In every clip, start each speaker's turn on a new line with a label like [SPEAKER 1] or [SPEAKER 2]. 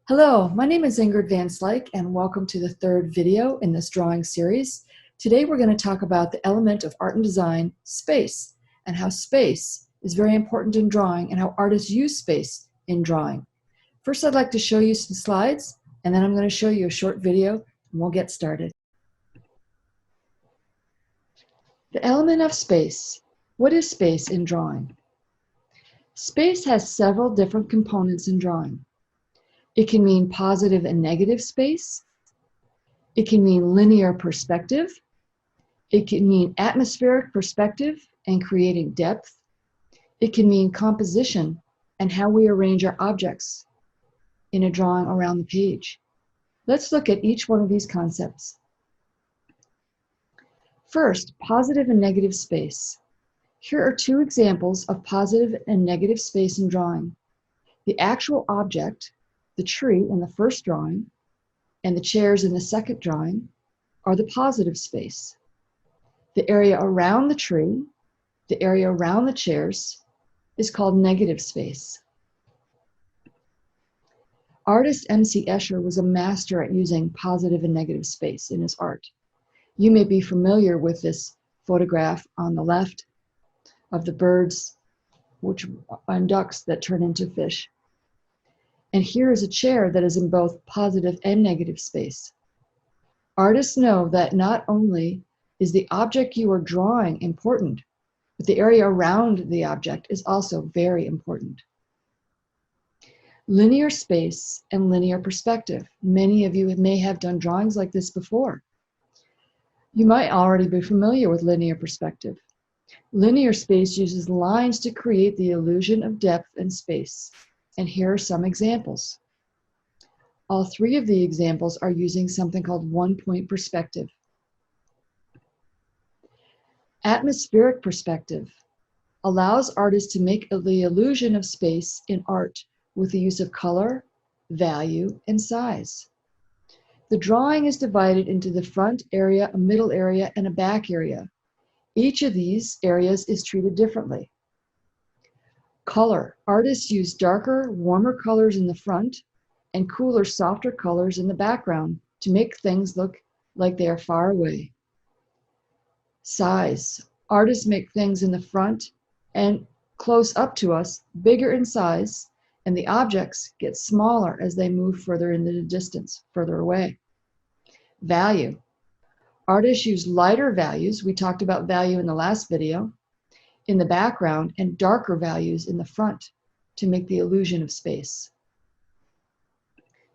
[SPEAKER 1] Hello, my name is Ingrid and welcome to the third video in this drawing series. Today we're going to talk about the element of art and design, space, and how space is very important in drawing and how artists use space in drawing. First, I'd like to show you some slides, and then I'm going to show you a short video, and we'll get started. The element of space. What is space in drawing? Space has several different components in drawing. It can mean positive and negative space. It can mean linear perspective. It can mean atmospheric perspective and creating depth. It can mean composition and how we arrange our objects in a drawing around the page. Let's look at each one of these concepts. First, positive and negative space. Here are two examples of positive and negative space in drawing. The actual object, the tree in the first drawing, and the chairs in the second drawing are the positive space. The area around the tree, the area around the chairs, is called negative space. Artist M.C. Escher was a master at using positive and negative space in his art. You may be familiar with this photograph on the left of the birds and ducks that turn into fish. And here is a chair that is in both positive and negative space. Artists know that not only is the object you are drawing important, but the area around the object is also very important. Linear space and linear perspective. Many of you may have done drawings like this before. You might already be familiar with linear perspective. Linear space uses lines to create the illusion of depth and space. And here are some examples. All three of the examples are using something called one-point perspective. Atmospheric perspective allows artists to make the illusion of space in art with the use of color, value, and size. The drawing is divided into the front area, a middle area, and a back area. Each of these areas is treated differently. Color. Artists use darker, warmer colors in the front and cooler, softer colors in the background to make things look like they are far away. Size. Artists make things in the front and close up to us bigger in size, and the objects get smaller as they move further into the distance, further away. Value. Artists use lighter values, we talked about value in the last video, in the background and darker values in the front to make the illusion of space.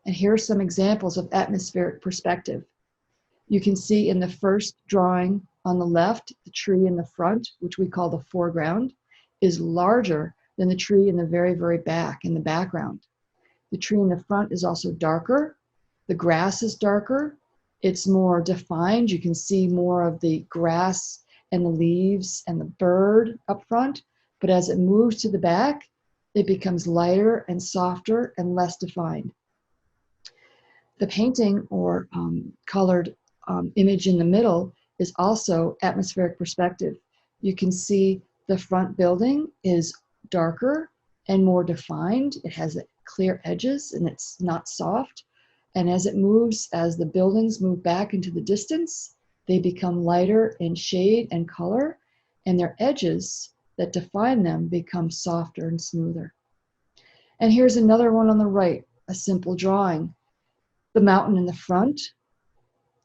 [SPEAKER 1] And here are some examples of atmospheric perspective. You can see in the first drawing on the left, the tree in the front, which we call the foreground, is larger than the tree in the very, very back, in the background. The tree in the front is also darker. The grass is darker. It's more defined. You can see more of the grass and the leaves and the bird up front, but as it moves to the back, it becomes lighter and softer and less defined. The painting or colored image in the middle is also atmospheric perspective. You can see the front building is darker and more defined. It has clear edges and it's not soft. And as it moves, as the buildings move back into the distance, they become lighter in shade and color, and their edges that define them become softer and smoother. And here's another one on the right, a simple drawing. The mountain in the front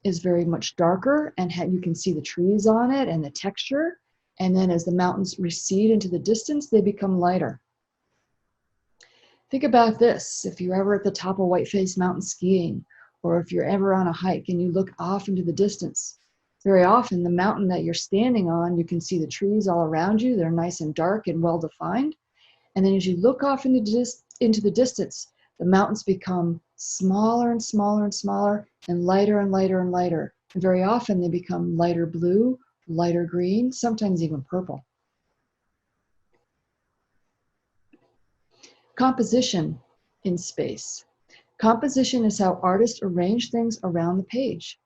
[SPEAKER 1] is very much darker, and you can see the trees on it and the texture. And then as the mountains recede into the distance, they become lighter. Think about this. If you're ever at the top of Whiteface Mountain skiing, or if you're ever on a hike and you look off into the distance, very often the mountain that you're standing on, you can see the trees all around you. They're nice and dark and well defined. And then as you look off into the distance, the mountains become smaller and smaller and smaller and lighter and lighter and lighter. And very often they become lighter blue, lighter green, sometimes even purple. Composition in space. Composition is how artists arrange things around the page.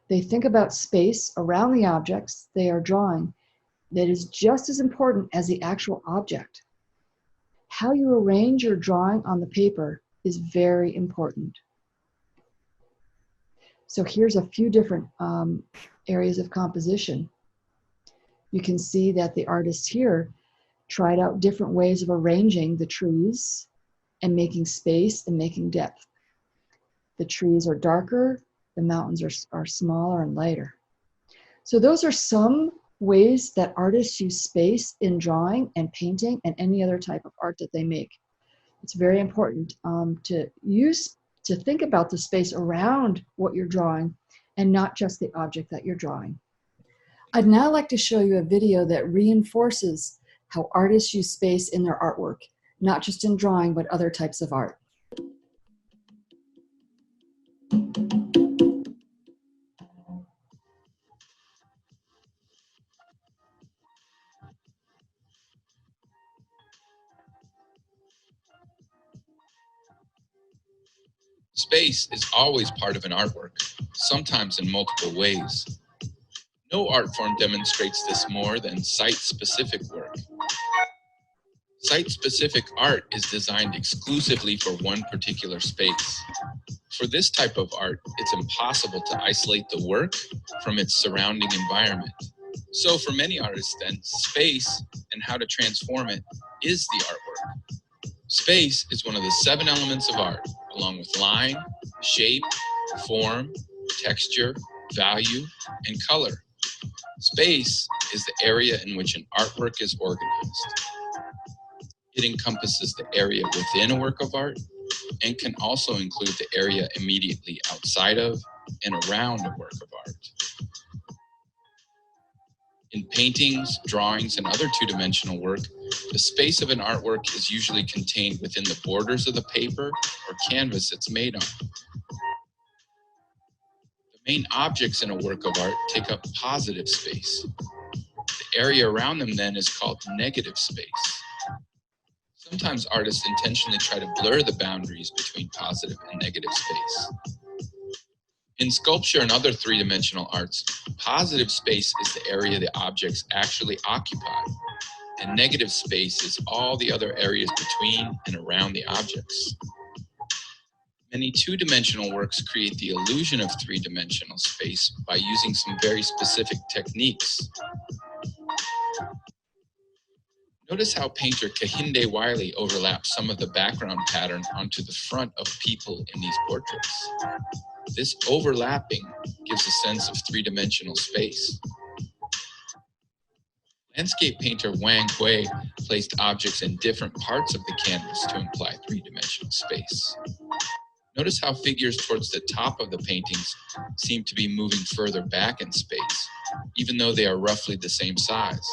[SPEAKER 1] They think about space around the objects they are drawing that is just as important as the actual object. How you arrange your drawing on the paper is very important. So here's a few different areas of composition. You can see that the artist here tried out different ways of arranging the trees and making space and making depth. The trees are darker, the mountains are smaller and lighter. So those are some ways that artists use space in drawing and painting and any other type of art that they make. It's very important to think about the space around what you're drawing and not just the object that you're drawing. I'd now like to show you a video that reinforces how artists use space in their artwork, not just in drawing, but other types of art.
[SPEAKER 2] Space is always part of an artwork, sometimes in multiple ways. No art form demonstrates this more than site-specific work. Site-specific art is designed exclusively for one particular space. For this type of art, it's impossible to isolate the work from its surrounding environment. So for many artists then, space and how to transform it is the artwork. Space is one of the 7 elements of art, along with line, shape, form, texture, value, and color. Space is the area in which an artwork is organized. It encompasses the area within a work of art and can also include the area immediately outside of and around a work of art. In paintings, drawings, and other two-dimensional work, the space of an artwork is usually contained within the borders of the paper or canvas it's made on. The main objects in a work of art take up positive space. The area around them then is called negative space. Sometimes artists intentionally try to blur the boundaries between positive and negative space. In sculpture and other three-dimensional arts, positive space is the area the objects actually occupy, and negative space is all the other areas between and around the objects. Many two-dimensional works create the illusion of three-dimensional space by using some very specific techniques. Notice how painter Kehinde Wiley overlaps some of the background pattern onto the front of people in these portraits. This overlapping gives a sense of three-dimensional space. Landscape painter Wang Hui placed objects in different parts of the canvas to imply three-dimensional space. Notice how figures towards the top of the paintings seem to be moving further back in space, even though they are roughly the same size.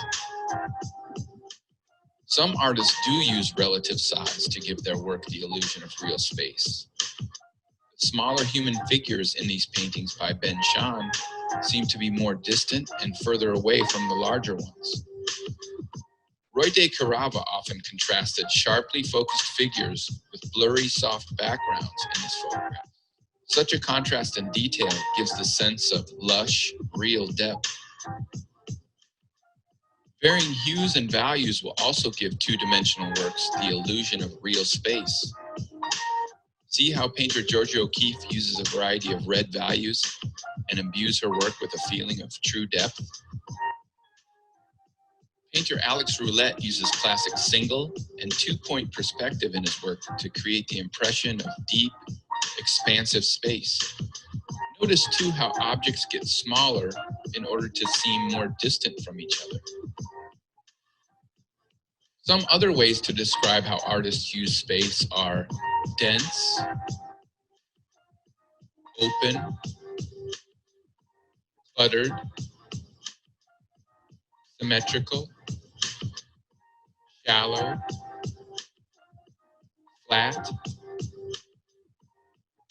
[SPEAKER 2] Some artists do use relative size to give their work the illusion of real space. The smaller human figures in these paintings by Ben Shahn seem to be more distant and further away from the larger ones. Roy de Carava often contrasted sharply focused figures with blurry, soft backgrounds in his photographs. Such a contrast in detail gives the sense of lush, real depth. Varying hues and values will also give two-dimensional works the illusion of real space. See how painter Georgia O'Keeffe uses a variety of red values and imbues her work with a feeling of true depth? Painter Alex Roulette uses classic single and two-point perspective in his work to create the impression of deep, expansive space. Notice too how objects get smaller in order to seem more distant from each other. Some other ways to describe how artists use space are dense, open, cluttered, symmetrical, shallow, flat.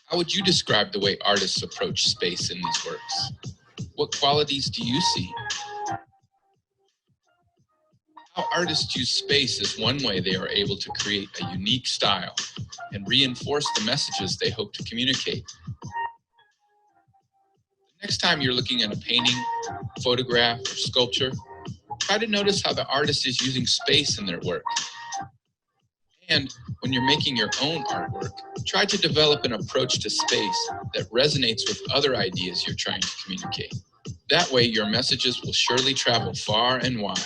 [SPEAKER 2] How would you describe the way artists approach space in these works? What qualities do you see? How artists use space is one way they are able to create a unique style and reinforce the messages they hope to communicate. The next time you're looking at a painting, photograph, or sculpture, try to notice how the artist is using space in their work. And when you're making your own artwork, try to develop an approach to space that resonates with other ideas you're trying to communicate. That way, your messages will surely travel far and wide.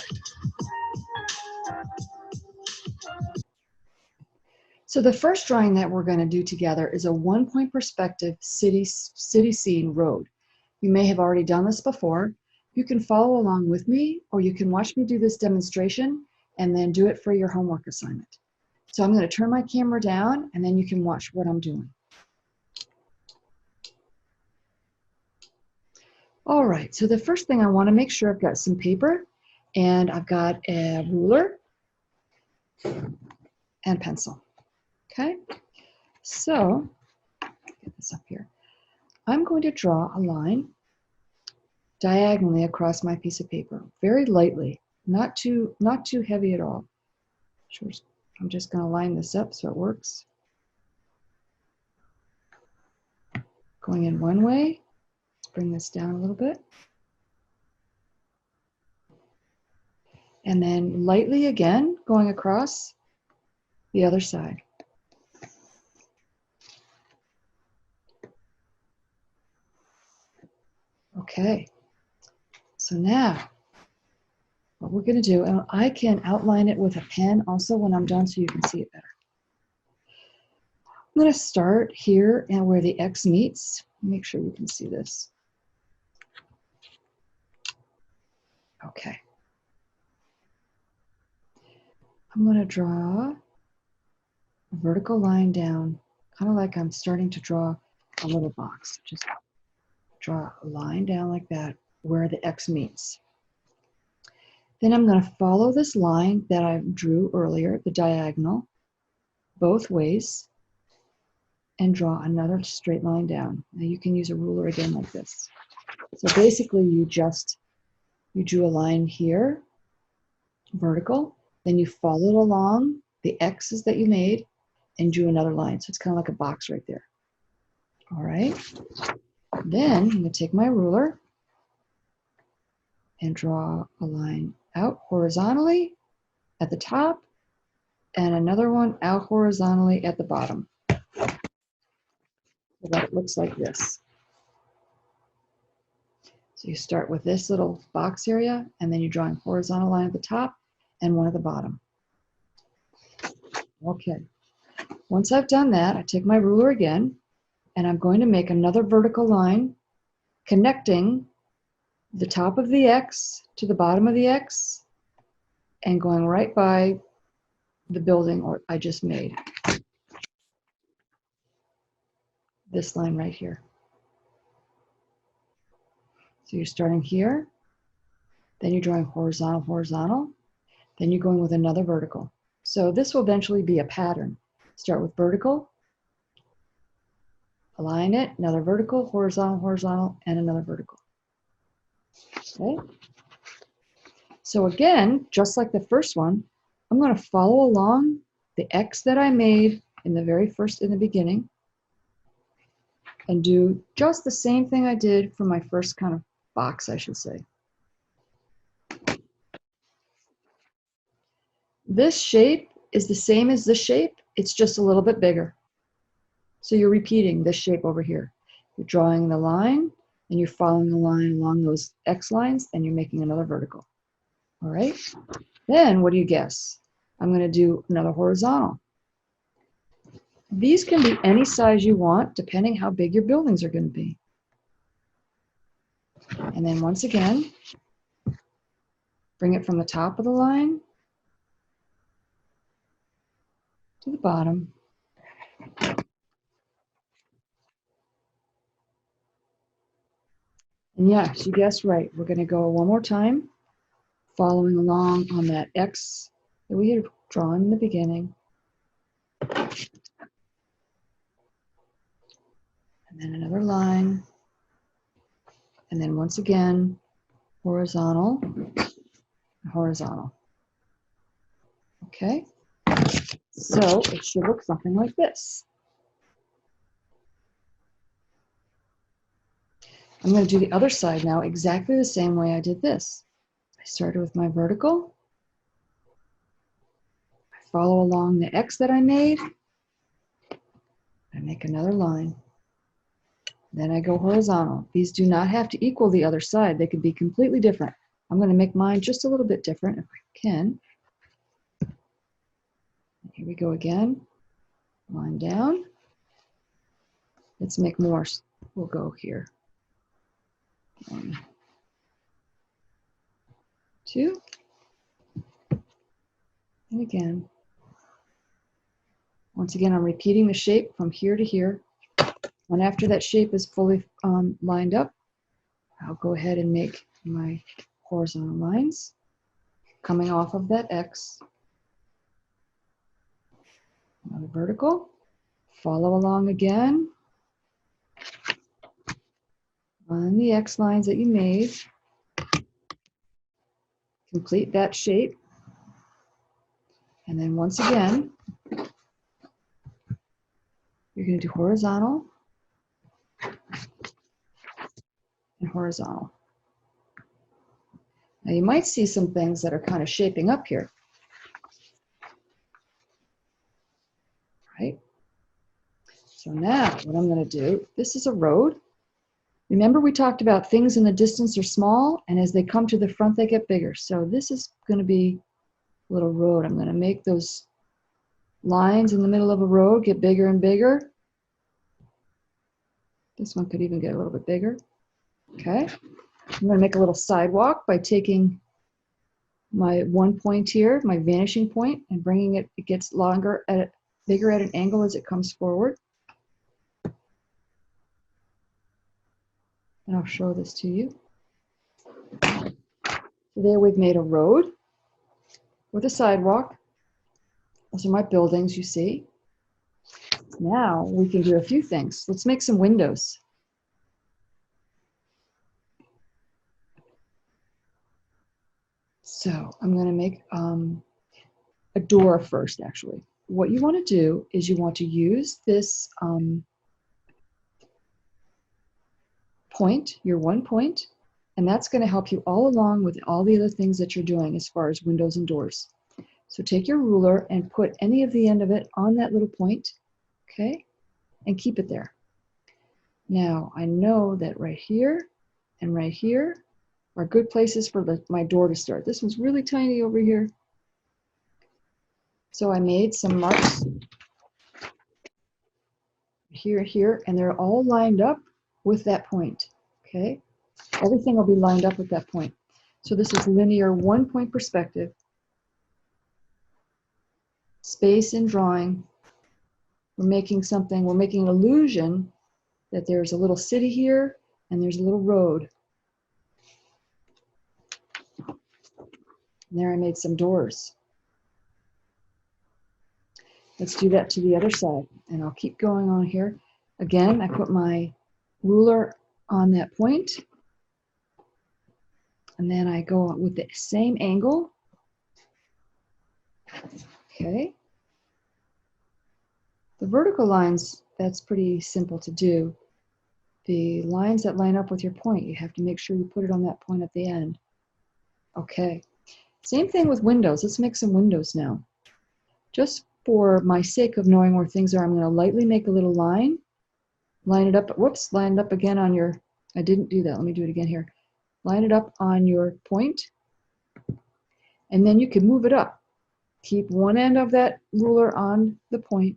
[SPEAKER 1] So the first drawing that we're going to do together is a one-point perspective city scene road. You may have already done this before. You can follow along with me, or you can watch me do this demonstration and then do it for your homework assignment. So I'm going to turn my camera down, and then you can watch what I'm doing. All right, so the first thing I want to make sure I've got some paper, and I've got a ruler and pencil. Okay, so get this up here. I'm going to draw a line diagonally across my piece of paper, very lightly, not too heavy at all. Sure, I'm just going to line this up so it works. Going in one way, let's bring this down a little bit. And then lightly again, going across the other side. Okay, so now what we're going to do, and I can outline it with a pen also when I'm done so you can see it better. I'm going to start here and where the X meets. Make sure you can see this. Okay. I'm going to draw a vertical line down, kind of like I'm starting to draw a little box. Just draw a line down like that where the X meets. Then I'm going to follow this line that I drew earlier, the diagonal, both ways, and draw another straight line down. Now you can use a ruler again like this. So basically you drew a line here, vertical, then you followed along the X's that you made and drew another line. So it's kind of like a box right there. All right. Then I'm going to take my ruler and draw a line out horizontally at the top and another one out horizontally at the bottom, so that it looks like this. So you start with this little box area, and then you're drawing a horizontal line at the top and one at the bottom. Okay, once I've done that, I take my ruler again, and I'm going to make another vertical line connecting the top of the X to the bottom of the X and going right by the building I just made. This line right here. So you're starting here, then you're drawing horizontal, horizontal, then you're going with another vertical. So this will eventually be a pattern. Start with vertical, align it, another vertical, horizontal, horizontal, and another vertical. Okay. So again, just like the first one, I'm going to follow along the X that I made in the beginning, and do just the same thing I did for my first kind of box, I should say. This shape is the same as this shape, it's just a little bit bigger. So you're repeating this shape over here. You're drawing the line, and you're following the line along those X lines, and you're making another vertical. All right? Then what do you guess? I'm going to do another horizontal. These can be any size you want, depending how big your buildings are going to be. And then once again, bring it from the top of the line to the bottom. And yes, you guessed right. We're going to go one more time, following along on that X that we had drawn in the beginning. And then another line. And then once again, horizontal, horizontal. Okay? So it should look something like this. I'm going to do the other side now exactly the same way I did this. I started with my vertical. I follow along the X that I made. I make another line. Then I go horizontal. These do not have to equal the other side. They could be completely different. I'm going to make mine just a little bit different if I can. Here we go again. Line down. Let's make more. We'll go here. 1, 2. And again. Once again, I'm repeating the shape from here to here. When after that shape is fully lined up, I'll go ahead and make my horizontal lines coming off of that X. Another vertical. Follow along again on the X lines that you made. Complete that shape. And then once again, you're going to do horizontal and horizontal. Now you might see some things that are kind of shaping up here. Right? So now what I'm going to do, this is a road. Remember we talked about things in the distance are small, and as they come to the front, they get bigger. So this is going to be a little road. I'm going to make those lines in the middle of a road get bigger and bigger. This one could even get a little bit bigger. Okay. I'm going to make a little sidewalk by taking my one point here, my vanishing point, and bringing it, it gets longer, bigger at an angle as it comes forward. And I'll show this to you. So there we've made a road with a sidewalk. Those are my buildings, you see. Now we can do a few things. Let's make some windows. So I'm going to make a door first, actually. What you want to do is you want to use this point, your one point, and that's going to help you all along with all the other things that you're doing as far as windows and doors. So take your ruler and put any of the end of it on that little point, okay, and keep it there. Now, I know that right here and right here are good places for my door to start. This one's really tiny over here. So I made some marks here, and they're all lined up with that point, okay? Everything will be lined up with that point. So this is linear one-point perspective. Space in drawing. We're making something, we're making an illusion that there's a little city here and there's a little road. And there I made some doors. Let's do that to the other side, and I'll keep going on here. Again, I put my ruler on that point, and then I go with the same angle. Okay. The vertical lines, that's pretty simple to do. The lines that line up with your point, you have to make sure you put it on that point at the end. Okay. Same thing with windows. Let's make some windows now. Just for my sake of knowing where things are, I'm going to lightly make a little line. Line it up. Whoops, line it up again on your, I didn't do that. Let me do it again here. Line it up on your point, and then you can move it up. Keep one end of that ruler on the point.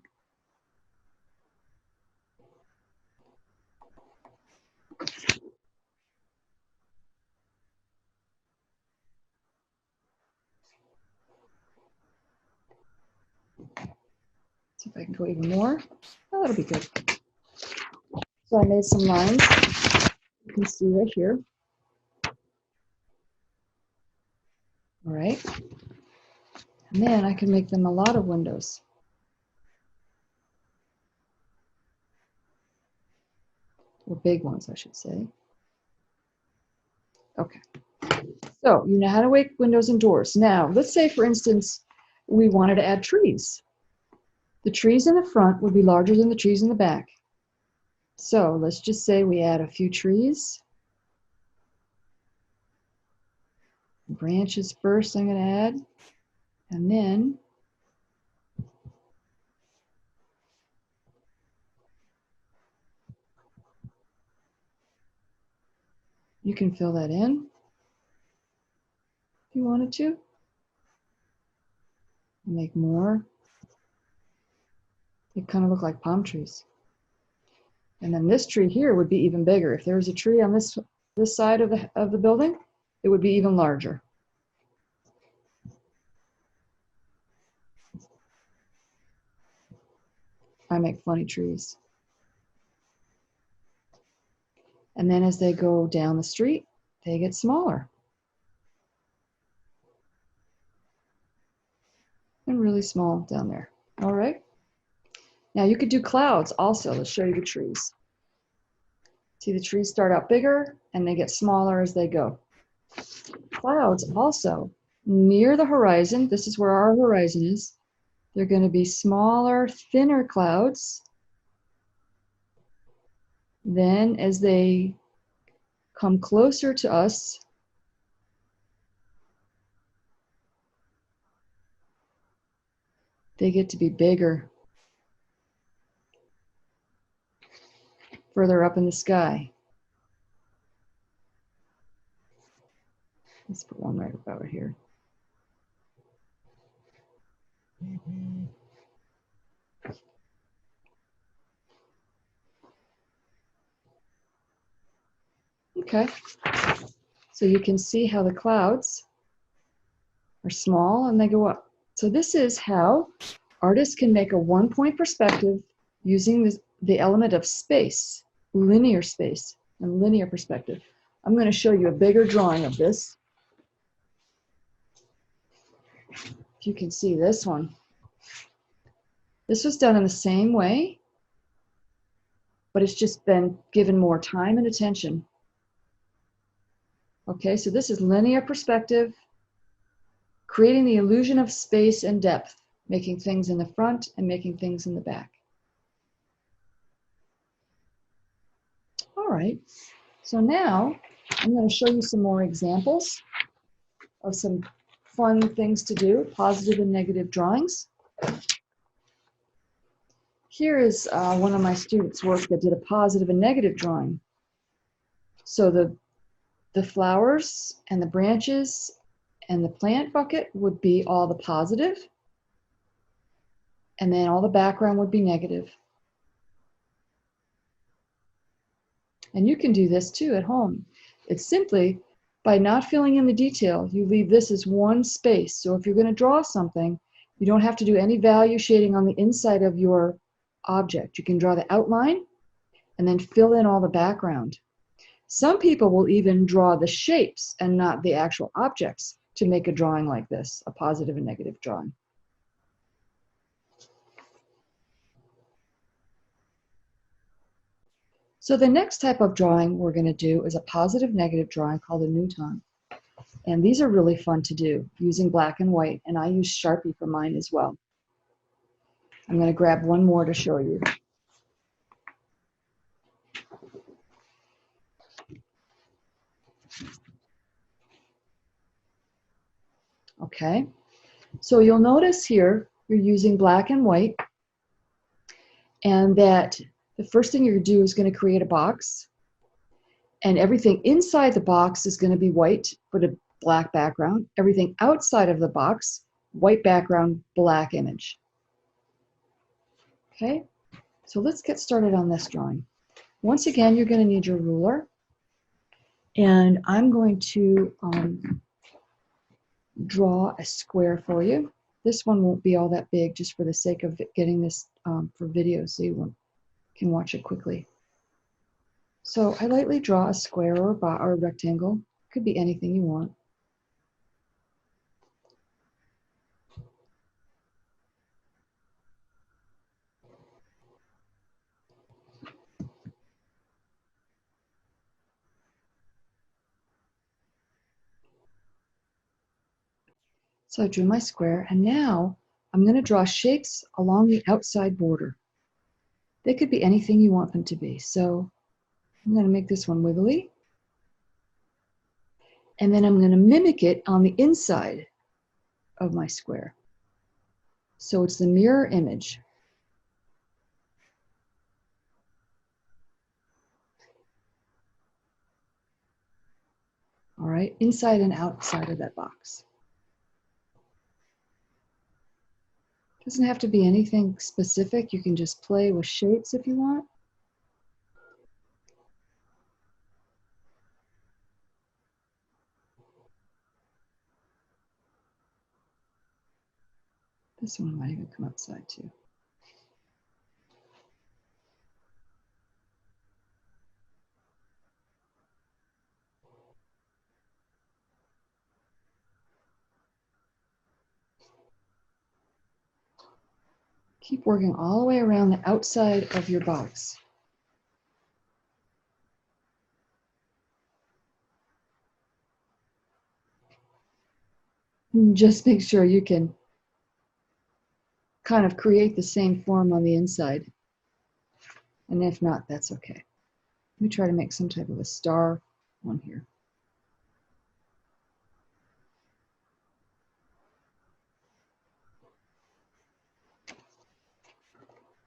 [SPEAKER 1] See if I can go even more. Oh, that'll be good. So I made some lines. You can see right here. All right. And then I can make them a lot of windows. Or big ones, I should say. Okay. So you know how to make windows and doors. Now, let's say, for instance, we wanted to add trees. The trees in the front would be larger than the trees in the back. So let's just say we add a few trees. Branches first I'm going to add, and then You can fill that in if you wanted to. Make more. They kind of look like palm trees. And then this tree here would be even bigger. If there was a tree on this side of the building, it would be even larger. I make funny trees. And then as they go down the street, they get smaller. And really small down there. All right. Now you could do clouds also. Let's show you the trees. See, the trees start out bigger and they get smaller as they go. Clouds also, near the horizon, this is where our horizon is, they're going to be smaller, thinner clouds. Then as they come closer to us, they get to be bigger, further up in the sky. Let's put one right over here. Okay, so you can see how the clouds are small and they go up. So this is how artists can make a one-point perspective using the element of space, linear space, and linear perspective. I'm going to show you a bigger drawing of this. If you can see this one. This was done in the same way, but it's just been given more time and attention. Okay, so this is linear perspective, creating the illusion of space and depth, making things in the front and making things in the back. All right, so now I'm going to show you some more examples of some fun things to do, positive and negative drawings. Here is one of my students' work that did a positive and negative drawing. So the flowers and the branches and the plant bucket would be all the positive, and then all the background would be negative. And you can do this too at home. It's simply by not filling in the detail, you leave this as one space. So if you're going to draw something, you don't have to do any value shading on the inside of your object. You can draw the outline and then fill in all the background. Some people will even draw the shapes and not the actual objects to make a drawing like this, a positive and negative drawing. So the next type of drawing we're going to do is a positive negative drawing called a Newton. And these are really fun to do using black and white, and I use Sharpie for mine as well. I'm going to grab one more to show you. Okay, so you'll notice here you're using black and white, and that the first thing you're going to do is going to create a box, and everything inside the box is going to be white with a black background. Everything outside of the box, white background, black image. Okay, so let's get started on this drawing. Once again, you're going to need your ruler, and I'm going to draw a square for you. This one won't be all that big, just for the sake of getting this for video so you can watch it quickly. So I lightly draw a square or a rectangle. Could be anything you want. So I drew my square, and now I'm going to draw shapes along the outside border. They could be anything you want them to be. So I'm going to make this one wiggly. And then I'm going to mimic it on the inside of my square. So it's the mirror image. right? Inside and outside of that box. Doesn't have to be anything specific. You can just play with shapes if you want. This one might even come outside too. Keep working all the way around the outside of your box. And just make sure you can kind of create the same form on the inside. And if not, that's okay. Let me try to make some type of a star one here.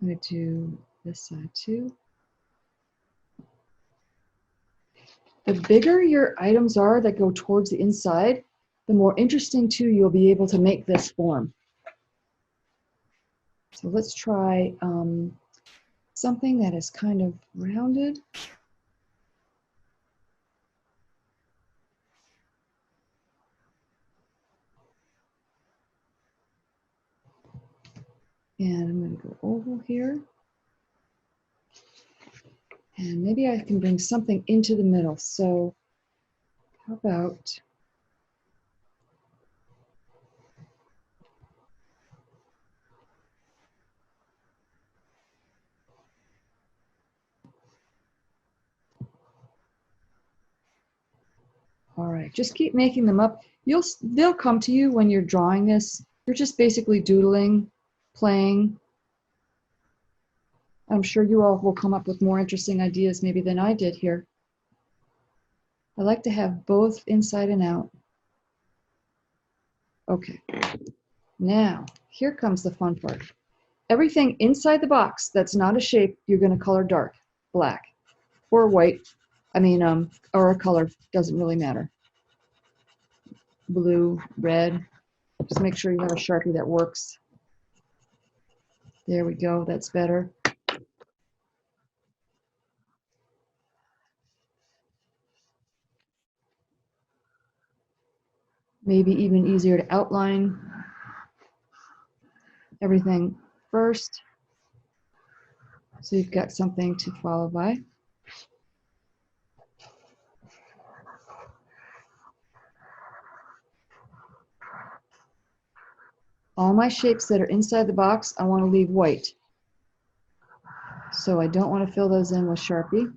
[SPEAKER 1] I'm going to do this side too. The bigger your items are that go towards the inside, the more interesting too you'll be able to make this form. So let's try something that is kind of rounded. And I'm going to go oval here. And maybe I can bring something into the middle. So how about all right, just keep making them up. They'll come to you when you're drawing this. You're just basically doodling, playing. I'm sure you all will come up with more interesting ideas maybe than I did here. I like to have both inside and out. Okay, now here comes the fun part. Everything inside the box that's not a shape, you're going to color dark, black, or white. I mean, or a color, doesn't really matter. Blue, red. Just make sure you have a Sharpie that works. There we go, that's better. Maybe even easier to outline everything first, so you've got something to follow by. All my shapes that are inside the box, I want to leave white. So I don't want to fill those in with Sharpie.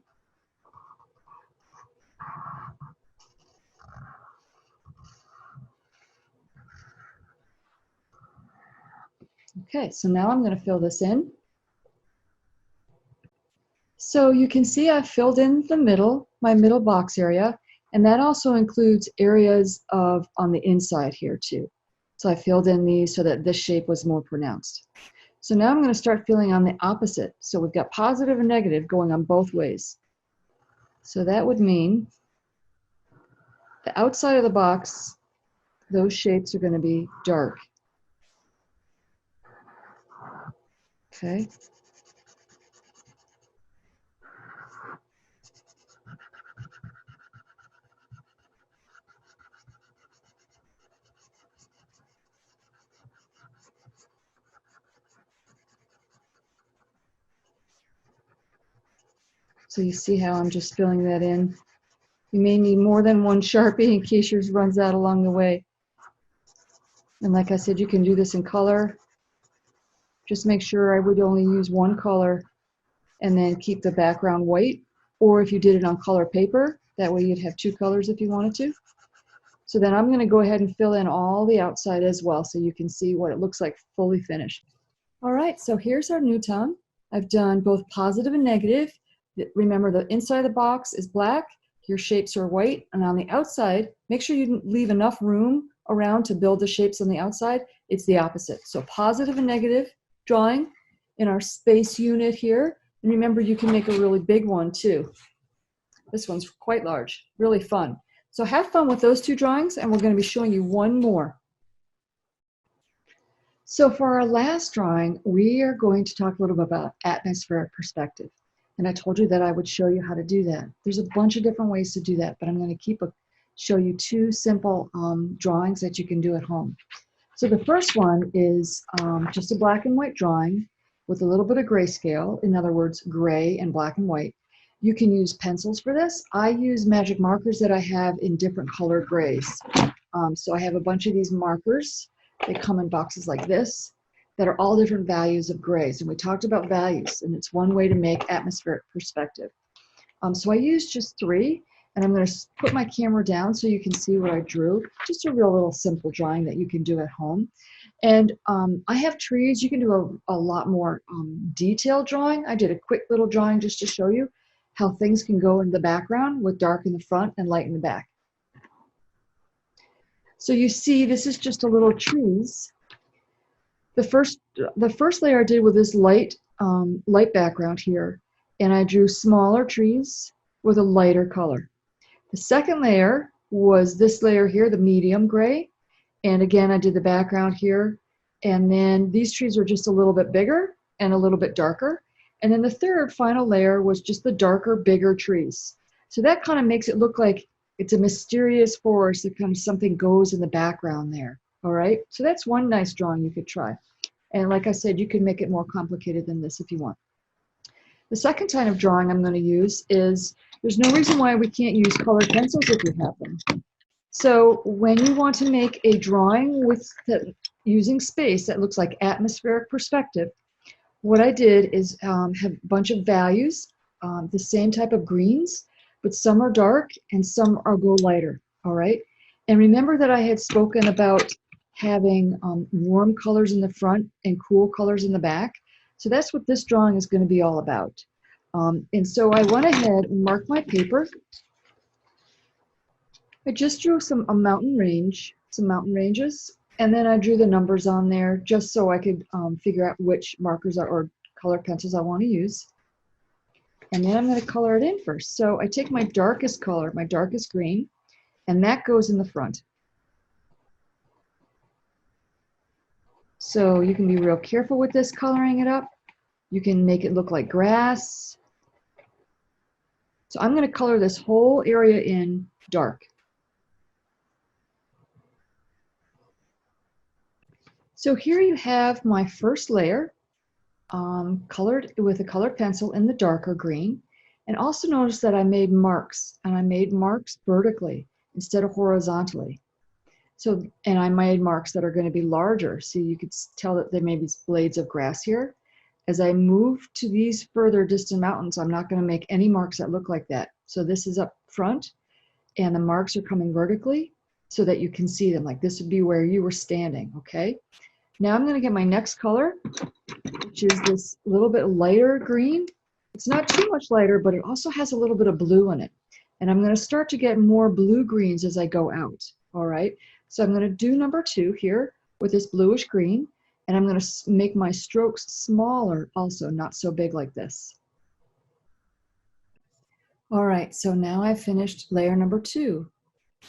[SPEAKER 1] Okay, so now I'm going to fill this in. So you can see I've filled in the middle, my middle box area, and that also includes areas on the inside here too. So I filled in these so that this shape was more pronounced. So now I'm going to start filling on the opposite. So we've got positive and negative going on both ways. So that would mean the outside of the box, those shapes are going to be dark. Okay. So you see how I'm just filling that in. You may need more than one Sharpie in case yours runs out along the way. And like I said, you can do this in color. Just make sure I would only use one color and then keep the background white. Or if you did it on color paper, that way you'd have two colors if you wanted to. So then I'm going to go ahead and fill in all the outside as well so you can see what it looks like fully finished. All right, so here's our new tongue. I've done both positive and negative. Remember, the inside of the box is black, your shapes are white, and on the outside, make sure you leave enough room around to build the shapes on the outside. It's the opposite. So positive and negative drawing in our space unit here. And remember, you can make a really big one too. This one's quite large, really fun. So have fun with those two drawings, and we're going to be showing you one more. So for our last drawing, we are going to talk a little bit about atmospheric perspective. And I told you that I would show you how to do that. There's a bunch of different ways to do that, but I'm going to show you two simple drawings that you can do at home. So the first one is just a black and white drawing with a little bit of grayscale, in other words, gray and black and white. You can use pencils for this. I use magic markers that I have in different colored grays. So I have a bunch of these markers. They come in boxes like this that are all different values of grays. And we talked about values, and it's one way to make atmospheric perspective. So I used just 3, and I'm going to put my camera down so you can see what I drew. Just a real little simple drawing that you can do at home. And I have trees. You can do a lot more detailed drawing. I did a quick little drawing just to show you how things can go in the background with dark in the front and light in the back. So you see, this is just a little trees. The first layer I did with this light background here, and I drew smaller trees with a lighter color. The second layer was this layer here, the medium gray, and again I did the background here, and then these trees are just a little bit bigger and a little bit darker, and then the third final layer was just the darker, bigger trees. So that kind of makes it look like it's a mysterious forest that kind of something goes in the background there. All right, so that's one nice drawing you could try. And like I said, you can make it more complicated than this if you want. The second kind of drawing I'm going to use is, there's no reason why we can't use colored pencils if you have them. So when you want to make a drawing using space that looks like atmospheric perspective, what I did is have a bunch of values, the same type of greens, but some are dark and some are go lighter, all right? And remember that I had spoken about having warm colors in the front and cool colors in the back. So that's what this drawing is going to be all about. And so I went ahead and marked my paper. I just drew a mountain range, some mountain ranges, and then I drew the numbers on there just so I could figure out which markers or color pencils I want to use. And then I'm going to color it in first. So I take my darkest color, my darkest green, and that goes in the front. So you can be real careful with this, coloring it up. You can make it look like grass. So I'm going to color this whole area in dark. So here you have my first layer colored with a colored pencil in the darker green. And also notice that I made marks, and I made marks vertically instead of horizontally. So, and I made marks that are going to be larger. So you could tell that there may be blades of grass here. As I move to these further distant mountains, I'm not going to make any marks that look like that. So this is up front, and the marks are coming vertically so that you can see them. Like this would be where you were standing, okay? Now I'm going to get my next color, which is this little bit lighter green. It's not too much lighter, but it also has a little bit of blue in it. And I'm going to start to get more blue greens as I go out, all right? So I'm going to do number 2 here with this bluish green, and I'm going to make my strokes smaller also, not so big like this. All right, so now I've finished layer number 2.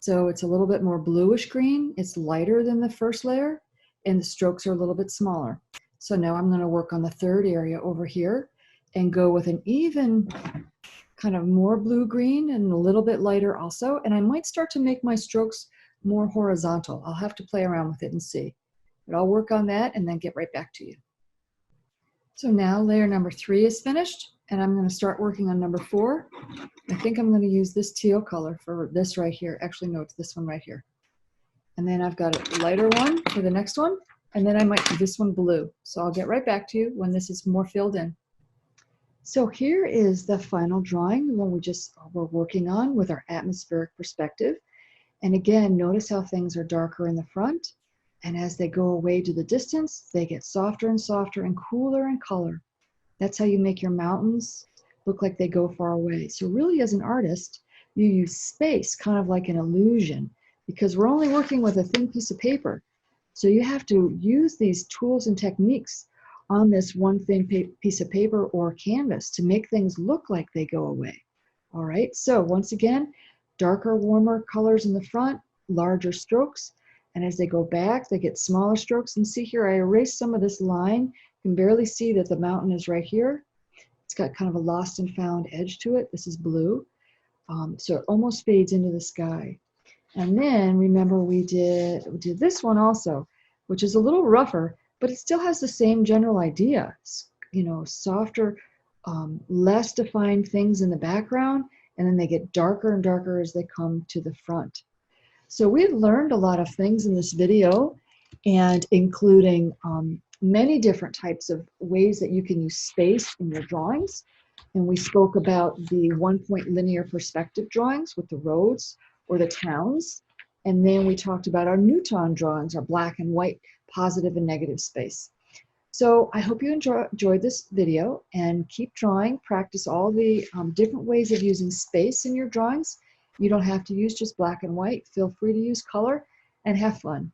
[SPEAKER 1] So it's a little bit more bluish green, it's lighter than the first layer, and the strokes are a little bit smaller. So now I'm going to work on the third area over here and go with an even kind of more blue-green and a little bit lighter also. And I might start to make my strokes more horizontal. I'll have to play around with it and see. But I'll work on that and then get right back to you. So now layer number 3 is finished, and I'm going to start working on number 4. I think I'm going to use this teal color for this right here. Actually, no, it's this one right here. And then I've got a lighter one for the next one, and then I might do this one blue. So I'll get right back to you when this is more filled in. So here is the final drawing, the one we just were working on with our atmospheric perspective. And again, notice how things are darker in the front, and as they go away to the distance, they get softer and softer and cooler in color. That's how you make your mountains look like they go far away. So really, as an artist, you use space kind of like an illusion, because we're only working with a thin piece of paper. So you have to use these tools and techniques on this one thin piece of paper or canvas to make things look like they go away. All right, so once again, darker, warmer colors in the front, larger strokes. And as they go back, they get smaller strokes. And see here, I erased some of this line. You can barely see that the mountain is right here. It's got kind of a lost and found edge to it. This is blue. So it almost fades into the sky. And then remember we did this one also, which is a little rougher, but it still has the same general idea. You know, softer, less defined things in the background, and then they get darker and darker as they come to the front. So we've learned a lot of things in this video, and including many different types of ways that you can use space in your drawings. And we spoke about the one-point linear perspective drawings with the roads or the towns. And then we talked about our Newton drawings, our black and white positive and negative space. So I hope you enjoyed this video, and keep drawing. Practice all the different ways of using space in your drawings. You don't have to use just black and white. Feel free to use color, and have fun.